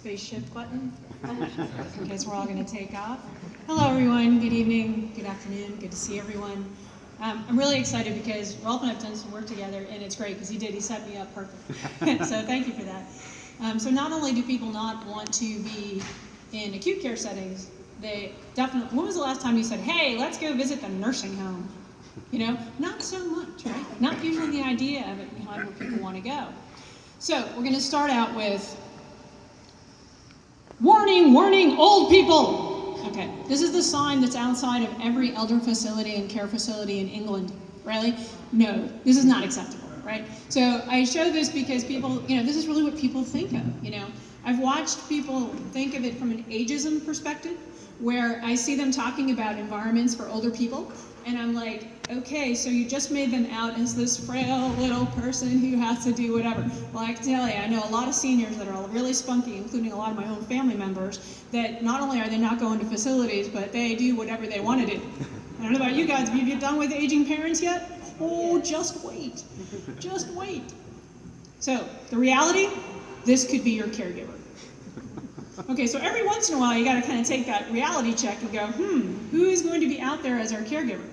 spaceship button in case we're all going to take off. Hello, everyone. Good evening. Good afternoon. Good to see everyone. I'm really excited because Rolf and I have done some work together, and it's great because he set me up perfect. So thank you for that. So not only do people not want to be in acute care settings, they definitely, when was the last time you said, hey, let's go visit the nursing home? You know, not so much, right? Not usually the idea of it behind where people want to go. So we're going to start out with, warning, warning, old people. Okay, this is the sign that's outside of every elder facility and care facility in England. Really? No, this is not acceptable, right? So I show this because people, you know, this is really what people think of, you know. I've watched people think of it from an ageism perspective, where I see them talking about environments for older people, and I'm like, okay, so you just made them out as this frail little person who has to do whatever. Well, I can tell you, I know a lot of seniors that are all really spunky, including a lot of my own family members, that not only are they not going to facilities, but they do whatever they want to do. I don't know about you guys, have you done with aging parents yet? Oh, just wait. Just wait. So, the reality, this could be your caregiver. Okay, so every once in a while you got to kind of take that reality check and go, who is going to be out there as our caregiver?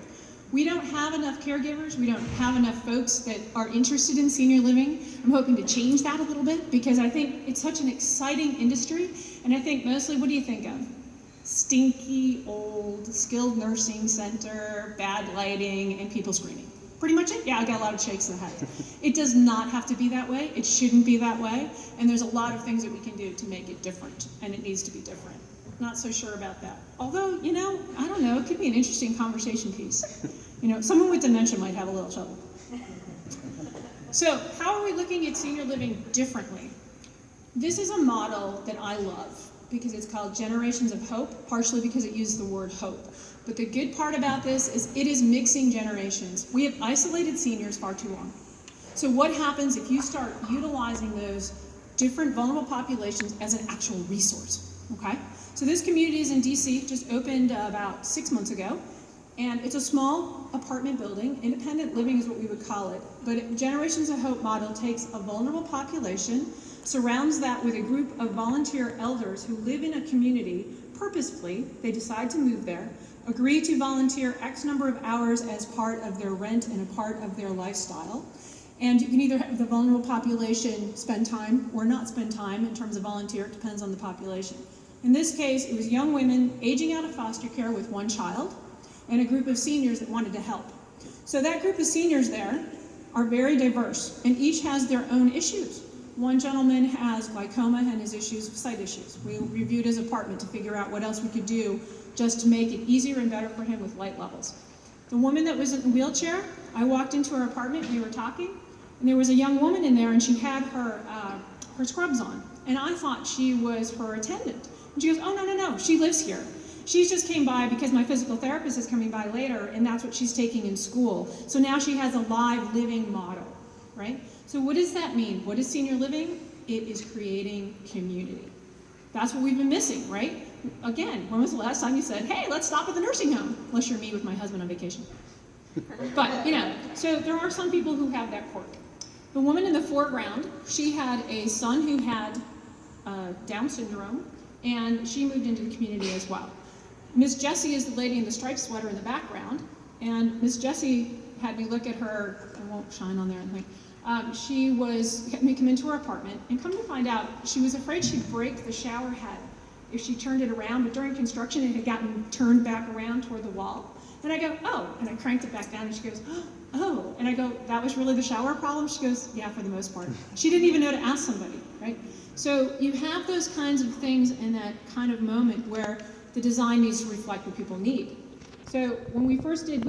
We don't have enough caregivers. We don't have enough folks that are interested in senior living. I'm hoping to change that a little bit because I think it's such an exciting industry. And I think mostly, what do you think of? Stinky, old, skilled nursing center, bad lighting, and people screaming. Pretty much it? Yeah, I got a lot of shakes in the head. It does not have to be that way. It shouldn't be that way. And there's a lot of things that we can do to make it different. And it needs to be different. Not so sure about that. Although, you know, I don't know, it could be an interesting conversation piece. You know, someone with dementia might have a little trouble. So, how are we looking at senior living differently? This is a model that I love because it's called Generations of Hope, partially because it uses the word hope. But the good part about this is it is mixing generations. We have isolated seniors far too long. So what happens if you start utilizing those different vulnerable populations as an actual resource, okay? So this community is in DC, just opened about 6 months ago, and it's a small apartment building. Independent living is what we would call it, but Generations of Hope model takes a vulnerable population, surrounds that with a group of volunteer elders who live in a community purposefully. They decide to move there, agree to volunteer X number of hours as part of their rent and a part of their lifestyle. And you can either have the vulnerable population spend time or not spend time in terms of volunteer. It depends on the population. In this case, it was young women aging out of foster care with one child and a group of seniors that wanted to help. So that group of seniors there are very diverse, and each has their own issues. One gentleman has glaucoma and his issues, sight issues. We reviewed his apartment to figure out what else we could do just to make it easier and better for him with light levels. The woman that was in the wheelchair, I walked into her apartment, we were talking, and there was a young woman in there, and she had her scrubs on, and I thought she was her attendant. And she goes, oh, no, she lives here. She just came by because my physical therapist is coming by later, and that's what she's taking in school. So now she has a live living model, right? So what does that mean? What is senior living? It is creating community. That's what we've been missing, right? Again, when was the last time you said, hey, let's stop at the nursing home? Unless you're me with my husband on vacation. But, you know, so there are some people who have that quirk. The woman in the foreground, she had a son who had Down syndrome, and she moved into the community as well. Miss Jessie is the lady in the striped sweater in the background, and Miss Jessie had me look at her, I won't shine on there, I think. She had me come into her apartment, and come to find out, she was afraid she'd break the shower head if she turned it around, but during construction it had gotten turned back around toward the wall. And I go, oh, and I cranked it back down, and she goes, oh, and I go, that was really the shower problem? She goes, yeah, for the most part. She didn't even know to ask somebody, right? So you have those kinds of things in that kind of moment where the design needs to reflect what people need. So when we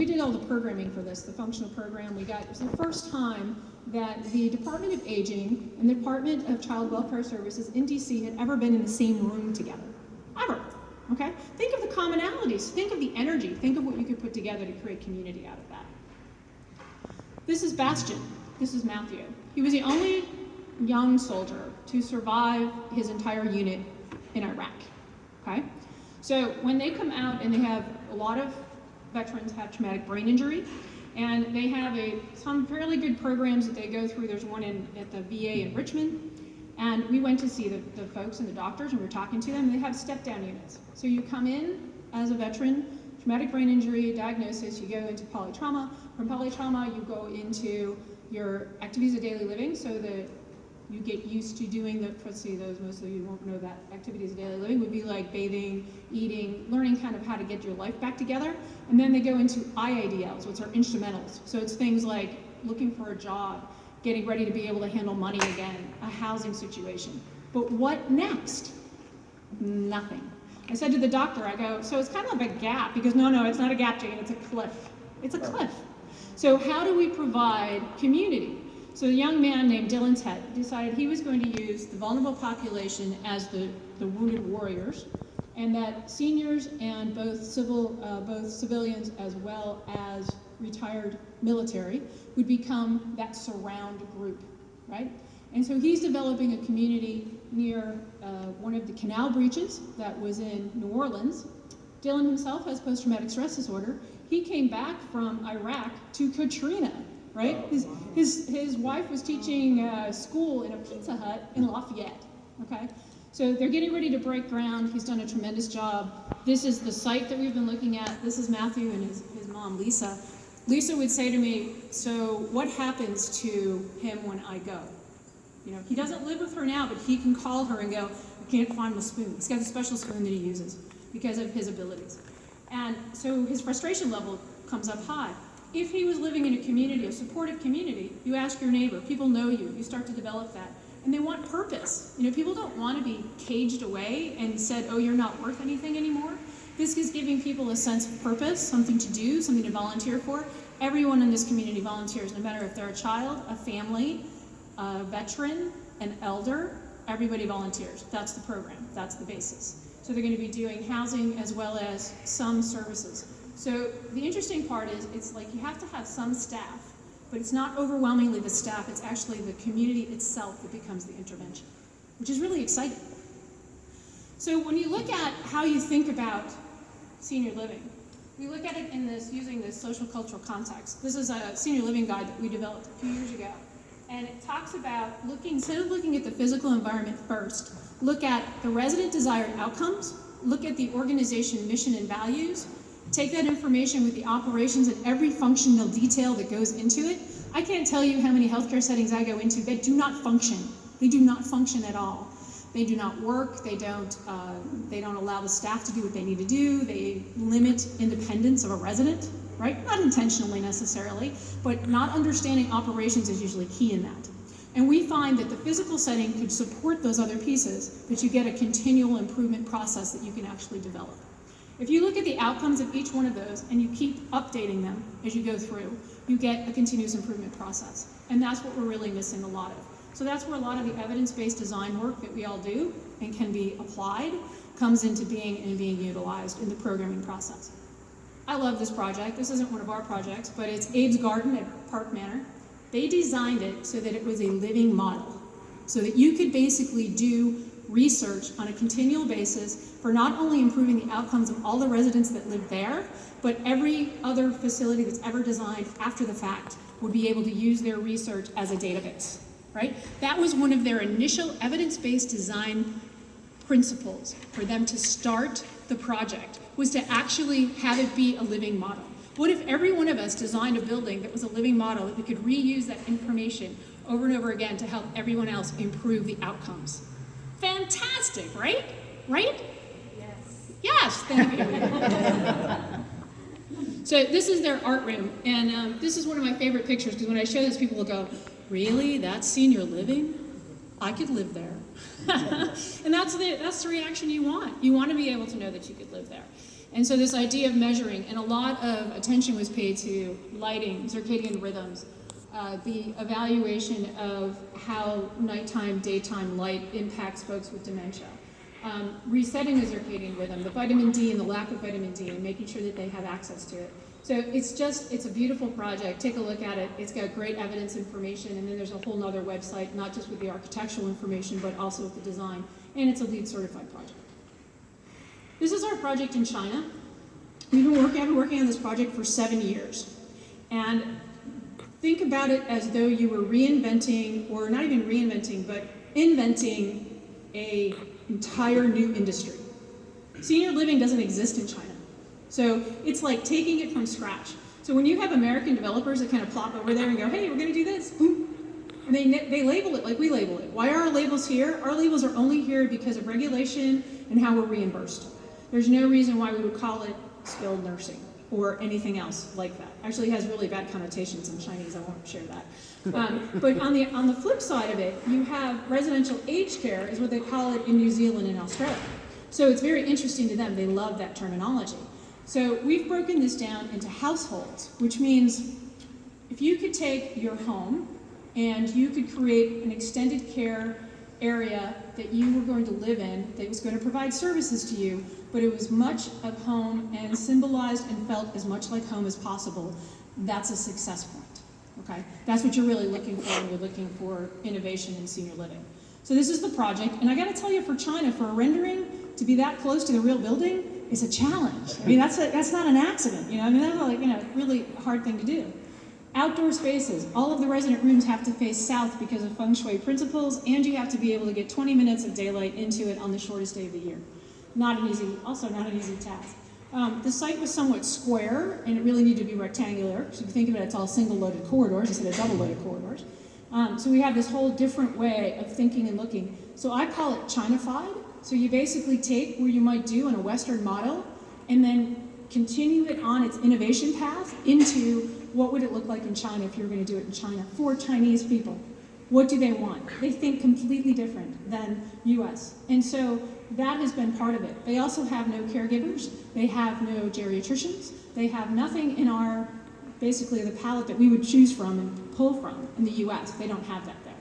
did all the programming for this, the functional program we got. It was the first time that the Department of Aging and the Department of Child Welfare Services in DC had ever been in the same room together, ever, okay? Think of the commonalities, think of the energy, think of what you could put together to create community out of that. This is Bastian, this is Matthew. He was the only young soldier to survive his entire unit in Iraq, okay? So when they come out, and they have a lot of veterans have traumatic brain injury, and they have some fairly good programs that they go through. There's one at the VA in Richmond, And we went to see the folks and the doctors, and we were talking to them, and they have step-down units. So you come in as a veteran, traumatic brain injury diagnosis, you go into polytrauma. From polytrauma, you go into your activities of daily living, so that you get used to doing let's see, those most of you won't know that activities of daily living would be like bathing, eating, learning kind of how to get your life back together. And then they go into IADLs, which are instrumentals. So it's things like looking for a job, getting ready to be able to handle money again, a housing situation. But what next? Nothing. I said to the doctor, I go, so it's kind of like a gap. He goes, no, it's not a gap, Jane, it's a cliff. It's a cliff. So how do we provide community? So a young man named Dylan Ted decided he was going to use the vulnerable population as the wounded warriors, and that seniors and both civilians as well as retired military would become that surround group, right? And so he's developing a community near one of the canal breaches that was in New Orleans. Dylan himself has post-traumatic stress disorder. He came back from Iraq to Katrina, right? His wife was teaching school in a Pizza Hut in Lafayette, okay? So they're getting ready to break ground. He's done a tremendous job. This is the site that we've been looking at. This is Matthew and his mom, Lisa. Lisa would say to me, so what happens to him when I go? You know, he doesn't live with her now, but he can call her and go, I can't find my spoon. He's got a special spoon that he uses because of his abilities. And so his frustration level comes up high. If he was living in a community, a supportive community, you ask your neighbor, people know you, you start to develop that. And they want purpose. You know, people don't want to be caged away and said, oh, you're not worth anything anymore. This is giving people a sense of purpose, something to do, something to volunteer for. Everyone in this community volunteers, no matter if they're a child, a family, a veteran, an elder, everybody volunteers. That's the program, that's the basis. So they're going to be doing housing as well as some services. So the interesting part is, it's like you have to have some staff, but it's not overwhelmingly the staff, it's actually the community itself that becomes the intervention, which is really exciting. So when you look at how you think about senior living, we look at it in this, using this social cultural context. This is a senior living guide that we developed a few years ago. And it talks about looking, instead of looking at the physical environment first, look at the resident desired outcomes, look at the organization mission and values, take that information with the operations and every functional detail that goes into it. I can't tell you how many healthcare settings I go into that do not function. They do not function at all. They do not work, they don't allow the staff to do what they need to do, they limit independence of a resident, right? Not intentionally necessarily, but not understanding operations is usually key in that. And we find that the physical setting could support those other pieces, but you get a continual improvement process that you can actually develop. If you look at the outcomes of each one of those and you keep updating them as you go through, you get a continuous improvement process. And that's what we're really missing a lot of. So that's where a lot of the evidence-based design work that we all do and can be applied comes into being and being utilized in the programming process. I love this project. This isn't one of our projects, but it's Abe's Garden at Park Manor. They designed it so that it was a living model, so that you could basically do research on a continual basis for not only improving the outcomes of all the residents that live there, but every other facility that's ever designed after the fact would be able to use their research as a database, right? That was one of their initial evidence-based design principles for them to start the project, was to actually have it be a living model. What if every one of us designed a building that was a living model that we could reuse that information over and over again to help everyone else improve the outcomes? Fantastic, right? Right? Yes. Yes, thank you. So this is their art room, and this is one of my favorite pictures, because when I show this, people will go, really? That's senior living? I could live there. And that's the reaction you want. You want to be able to know that you could live there. And so this idea of measuring, and a lot of attention was paid to lighting, circadian rhythms, the evaluation of how nighttime, daytime light impacts folks with dementia, resetting the circadian rhythm, the vitamin D and the lack of vitamin D, and making sure that they have access to it. So it's a beautiful project. Take a look at it. It's got great evidence information, and then there's a whole nother website, not just with the architectural information, but also with the design, and it's a LEED certified project. This is our project in China. I've been working on this project for 7 years. And think about it as though you were reinventing, or not even reinventing, but inventing an entire new industry. Senior living doesn't exist in China. So it's like taking it from scratch. So when you have American developers that kind of plop over there and go, hey, we're going to do this, boom, and they label it like we label it. Why are our labels here? Our labels are only here because of regulation and how we're reimbursed. There's no reason why we would call it skilled nursing or anything else like that. Actually, it has really bad connotations in Chinese. I won't share that. But on the flip side of it, you have residential aged care is what they call it in New Zealand and Australia. So it's very interesting to them. They love that terminology. So we've broken this down into households, which means if you could take your home and you could create an extended care area that you were going to live in that was going to provide services to you, but it was much of home and symbolized and felt as much like home as possible, that's a success point. Okay? That's what you're really looking for when you're looking for innovation in senior living. So this is the project, and I got to tell you, for China, for a rendering to be that close to the real building is a challenge. I mean, that's not an accident, you know. I mean, that's like, you know, really hard thing to do. Outdoor spaces. All of the resident rooms have to face south because of feng shui principles, and you have to be able to get 20 minutes of daylight into it on the shortest day of the year. Also not an easy task. The site was somewhat square, and it really needed to be rectangular. So if you think of it, it's all single-loaded corridors instead of double-loaded corridors. So we have this whole different way of thinking and looking. So I call it China-fied. So you basically take where you might do in a Western model, and then continue it on its innovation path into what would it look like in China if you were going to do it in China for Chinese people. What do they want? They think completely different than US. And so that has been part of it. They also have no caregivers. They have no geriatricians. They have nothing in our, basically the palette that we would choose from and pull from in the US. They don't have that there.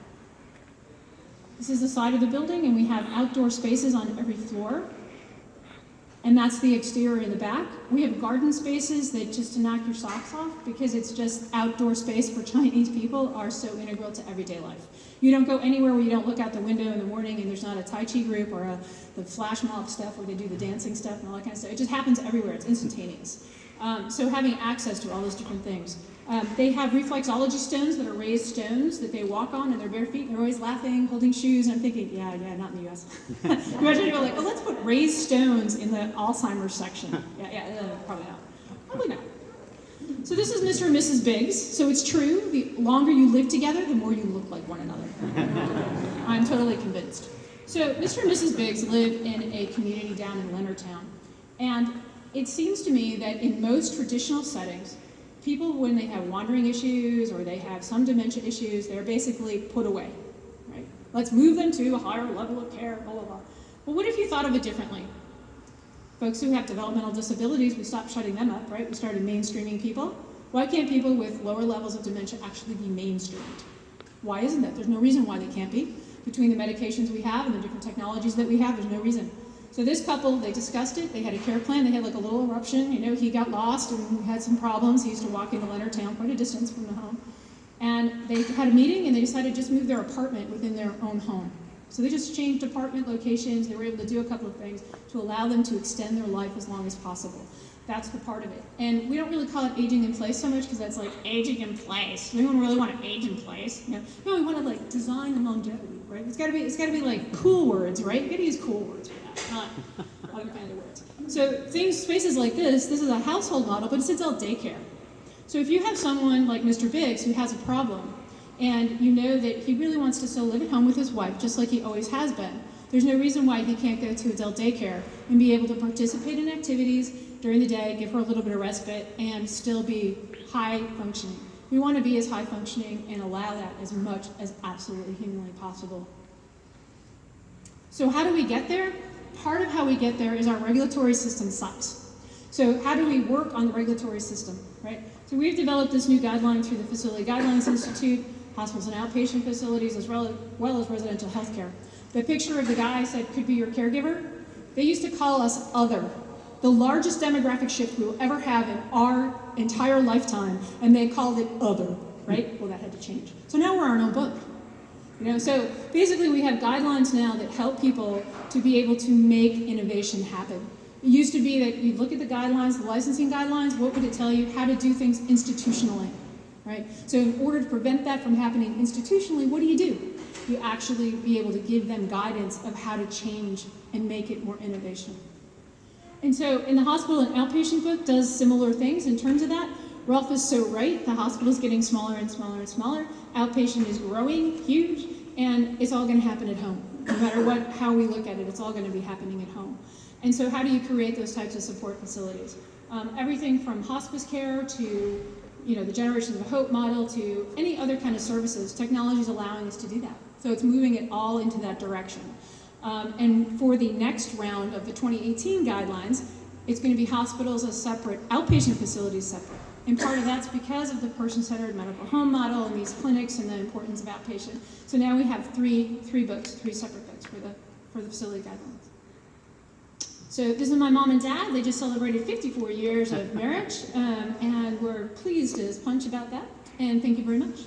This is the side of the building, and we have outdoor spaces on every floor. And that's the exterior in the back. We have garden spaces that, just to knock your socks off, because it's just outdoor space for Chinese people, are so integral to everyday life. You don't go anywhere where you don't look out the window in the morning and there's not a Tai Chi group or the flash mob stuff where they do the dancing stuff and all that kind of stuff. It just happens everywhere. It's instantaneous. So having access to all those different things. They have reflexology stones that are raised stones that they walk on in their bare feet. And they're always laughing, holding shoes, and I'm thinking, yeah, not in the US. Imagine you're like, oh, let's put raised stones in the Alzheimer's section. Probably not. Probably not. So this is Mr. and Mrs. Biggs. So it's true, the longer you live together, the more you look like one another. I'm totally convinced. So Mr. and Mrs. Biggs live in a community down in Leonardtown. And it seems to me that in most traditional settings, people, when they have wandering issues or they have some dementia issues, they're basically put away, right? Let's move them to a higher level of care, blah, blah, blah. Well, what if you thought of it differently? Folks who have developmental disabilities, we stopped shutting them up, right? We started mainstreaming people. Why can't people with lower levels of dementia actually be mainstreamed? Why isn't that? There's no reason why they can't be. Between the medications we have and the different technologies that we have, there's no reason. So this couple, they discussed it. They had a care plan. They had like a little eruption. You know, he got lost and had some problems. He used to walk into Leonardtown, quite a distance from the home. And they had a meeting, and they decided to just move their apartment within their own home. So they just changed apartment locations. They were able to do a couple of things to allow them to extend their life as long as possible. That's the part of it. And we don't really call it aging in place so much because that's like aging in place. Anyone really want to age in place? You know? No, we want to like design and longevity, right? It's got to be like cool words, right? You got to use cool words for that, not other kind of words. So spaces like this is a household model, but it's adult daycare. So if you have someone like Mr. Biggs who has a problem, and you know that he really wants to still live at home with his wife, just like he always has been, there's no reason why he can't go to adult daycare and be able to participate in activities during the day, give her a little bit of respite, and still be high functioning. We want to be as high functioning and allow that as much as absolutely humanly possible. So how do we get there? Part of how we get there is our regulatory system sucks. So how do we work on the regulatory system, right? So we've developed this new guideline through the Facility Guidelines Institute, hospitals and outpatient facilities, as well as residential health care. The picture of the guy I said could be your caregiver. They used to call us other, the largest demographic shift we will ever have in our entire lifetime, and they called it other, right? Well, that had to change. So now we're our own book. You know, so basically we have guidelines now that help people to be able to make innovation happen. It used to be that you'd look at the guidelines, the licensing guidelines, what would it tell you? How to do things institutionally, right? So in order to prevent that from happening institutionally, what do? you actually be able to give them guidance of how to change and make it more innovation. And so in the hospital, an outpatient book does similar things in terms of that. Rolf is so right, the hospital is getting smaller and smaller and smaller. Outpatient is growing, huge, and it's all gonna happen at home. No matter how we look at it, it's all gonna be happening at home. And so how do you create those types of support facilities? Everything from hospice care to the Generation of Hope model to any other kind of services, technology is allowing us to do that. So it's moving it all into that direction. And for the next round of the 2018 guidelines, it's going to be hospitals as separate, outpatient facilities separate. And part of that's because of the person-centered medical home model and these clinics and the importance of outpatient. So now we have three separate books for the facility guidelines. So this is my mom and dad. They just celebrated 54 years of marriage, and we're pleased as punch about that. And thank you very much.